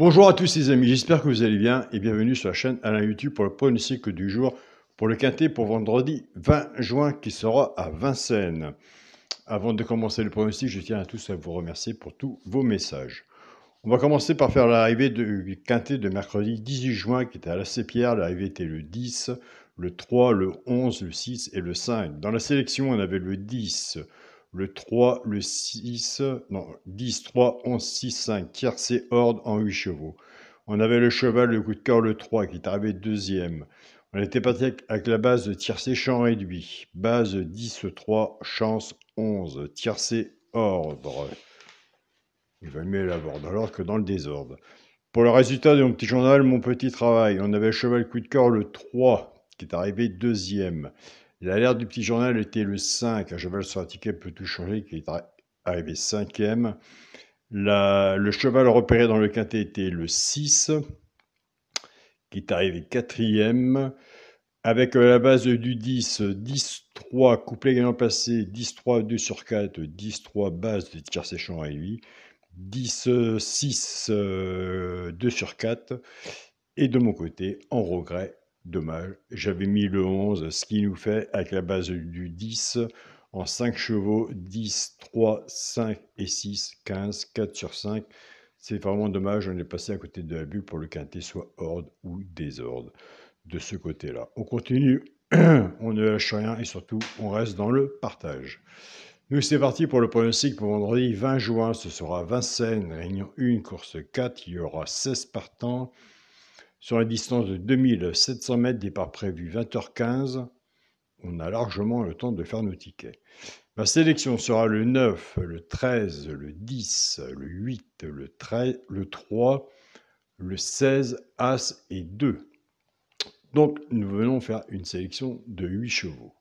Bonjour à tous les amis, j'espère que vous allez bien et bienvenue sur la chaîne Alain YouTube pour le pronostic du jour pour le quintet pour vendredi 20 juin qui sera à Vincennes. Avant de commencer le pronostic, je tiens à tous à vous remercier pour tous vos messages. On va commencer par faire l'arrivée du quintet de mercredi 18 juin qui était à la Sépierre. L'arrivée était le 10, le 3, le 11, le 6 et le 5. Dans la sélection, on avait le 10, le 3, le 6, non, 10, 3, 11, 6, 5, tiercé, horde en 8 chevaux. On avait le cheval, le coup de cœur, le 3, qui est arrivé deuxième. On était parti avec la base de tiercé, champ réduit. Base 10, 3, chance 11, tiercé, ordre. Il va mieux l'avoir dans l'ordre que dans le désordre. Pour le résultat de mon petit journal, mon petit travail, on avait le cheval coup de cœur, le 3, qui est arrivé deuxième. L'alerte du petit journal était le 5, un cheval sur un ticket peut tout changer, qui est arrivé cinquième. Le cheval repéré dans le quintet était le 6, qui est arrivé quatrième. Avec la base du 10, 10-3, couplet gagnant placé, 10-3, 2 sur 4, 10-3, base de tir séchant à lui, 10-6, 2 sur 4. Et de mon côté, en regret, dommage, j'avais mis le 11, ce qui nous fait, avec la base du 10, en 5 chevaux, 10, 3, 5 et 6, 15, 4 sur 5. C'est vraiment dommage, on est passé à côté de la bulle pour le quintet, soit ordre ou désordre. De ce côté-là. On continue, on ne lâche rien et surtout, on reste dans le partage. Nous, c'est parti pour le pronostic pour vendredi 20 juin. Ce sera Vincennes, réunion 1, course 4. Il y aura 16 partants. Sur la distance de 2700 mètres, départ prévu 20h15. On a largement le temps de faire nos tickets. Ma sélection sera le 9, le 13, le 10, le 8, le 13, le 3, le 16, As et 2. Donc, nous venons faire une sélection de 8 chevaux.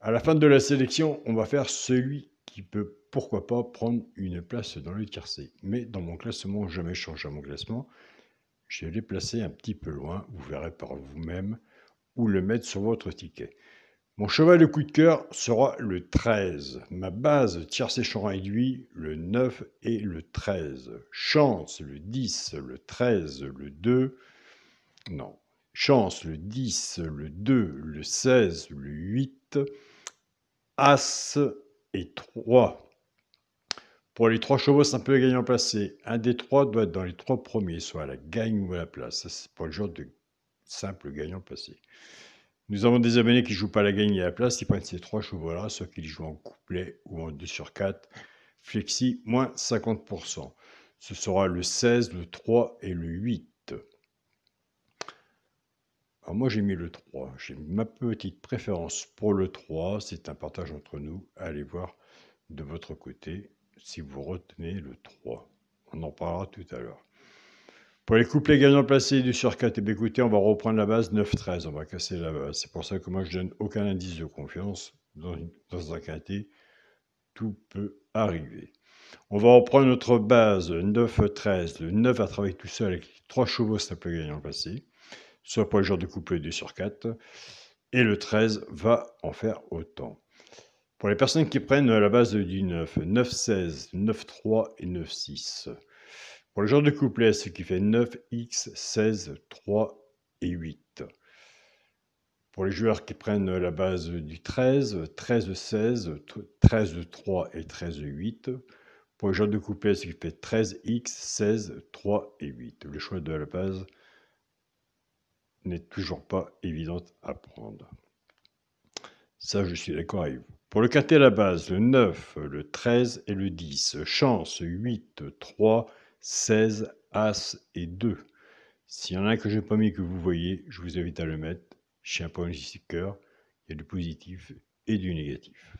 À la fin de la sélection, on va faire celui qui peut, pourquoi pas, prendre une place dans le tiercé. Mais dans mon classement, jamais je change mon classement. Je vais les placer un petit peu loin, vous verrez par vous-même, ou le mettre sur votre ticket. Mon cheval de coup de cœur sera le 13. Ma base tiercé champ réduit, le 9 et le 13. Chance, le 10, le 13, le 2. Non. Chance, le 10, le 2, le 16, le 8, As et 3. Pour les 3 chevaux, c'est un peu gagnant placé. Un des 3 doit être dans les 3 premiers, soit à la gagne ou à la place. Ça, c'est pour le genre de simple gagnant placé. Nous avons des abonnés qui ne jouent pas à la gagne et à la place. Ils prennent ces 3 chevaux-là, soit qu'ils jouent en couplet ou en 2 sur 4. Flexi, moins 50%. Ce sera le 16, le 3 et le 8. Alors moi j'ai mis le 3, j'ai ma petite préférence pour le 3, c'est un partage entre nous, allez voir de votre côté si vous retenez le 3, on en parlera tout à l'heure. Pour les couplets gagnants placés du sur 4, écoutez, on va reprendre la base 9-13, on va casser la base, c'est pour ça que moi je donne aucun indice de confiance dans un quintet, tout peut arriver. On va reprendre notre base 9-13, le 9 à travailler tout seul avec 3 chevaux, ça peut gagner en placé. Soit pour les joueurs de couple 2 sur 4. Et le 13 va en faire autant. Pour les personnes qui prennent la base du 9, 9-16, 9-3 et 9-6. Pour les joueurs de couplet, ce qui fait 9X, 16, 3 et 8. Pour les joueurs qui prennent la base du 13, 13-16, 13-3 et 13-8. Pour les joueurs de couplet, ce qui fait 13X, 16, 3 et 8. Le choix de la base n'est toujours pas évidente à prendre. Ça, je suis d'accord avec vous. Pour le quintet à la base, le 9, le 13 et le 10. Chance, 8, 3, 16, As et 2. S'il y en a un que je n'ai pas mis que vous voyez, je vous invite à le mettre. Chez un pronostiqueur, il y a du positif et du négatif.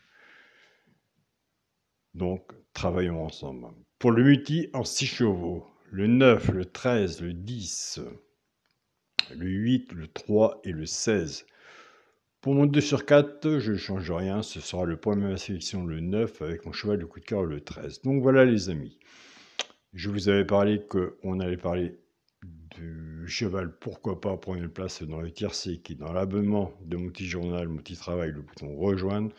Donc, travaillons ensemble. Pour le multi en 6 chevaux, le 9, le 13, le 10, le 8, le 3 et le 16. Pour mon 2 sur 4, je ne change rien. Ce sera le point de ma sélection, le 9, avec mon cheval de coup de cœur, le 13. Donc voilà les amis. Je vous avais parlé qu'on allait parler du cheval, pourquoi pas prendre une place dans le tiercé, qui est dans l'abonnement de mon petit journal, mon petit travail, le bouton rejoindre.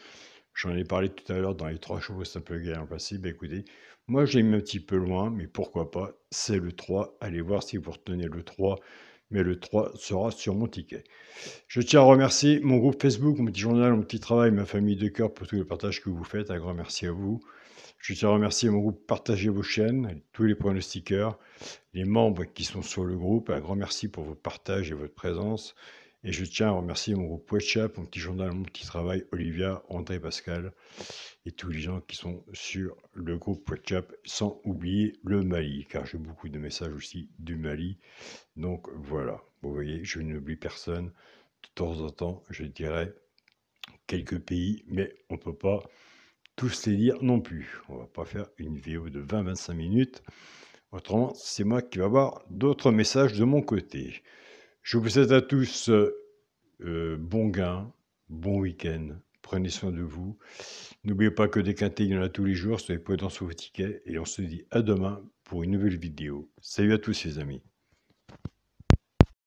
J'en ai parlé tout à l'heure dans les 3 chevaux, c'est un peu galère passé. Bah écoutez, moi j'ai mis un petit peu loin, mais pourquoi pas, c'est le 3. Allez voir si vous retenez le 3, mais le 3 sera sur mon ticket. Je tiens à remercier mon groupe Facebook, mon petit journal, mon petit travail, ma famille de cœur pour tout le partage que vous faites. Un grand merci à vous. Je tiens à remercier mon groupe Partagez vos chaînes, tous les pronostiqueurs, les membres qui sont sur le groupe. Un grand merci pour votre partage et votre présence. Et je tiens à remercier mon groupe WhatsApp, mon petit journal, mon petit travail, Olivia, André, Pascal et tous les gens qui sont sur le groupe WhatsApp, sans oublier le Mali, car j'ai beaucoup de messages aussi du Mali. Donc voilà, vous voyez, je n'oublie personne. De temps en temps, je dirais quelques pays, mais on ne peut pas tous les lire non plus. On va pas faire une vidéo de 20-25 minutes. Autrement, c'est moi qui vais avoir d'autres messages de mon côté. Je vous souhaite à tous bon gain, bon week-end. Prenez soin de vous. N'oubliez pas que des quintés, il y en a tous les jours. Soyez prudents sur vos tickets. Et on se dit à demain pour une nouvelle vidéo. Salut à tous les amis.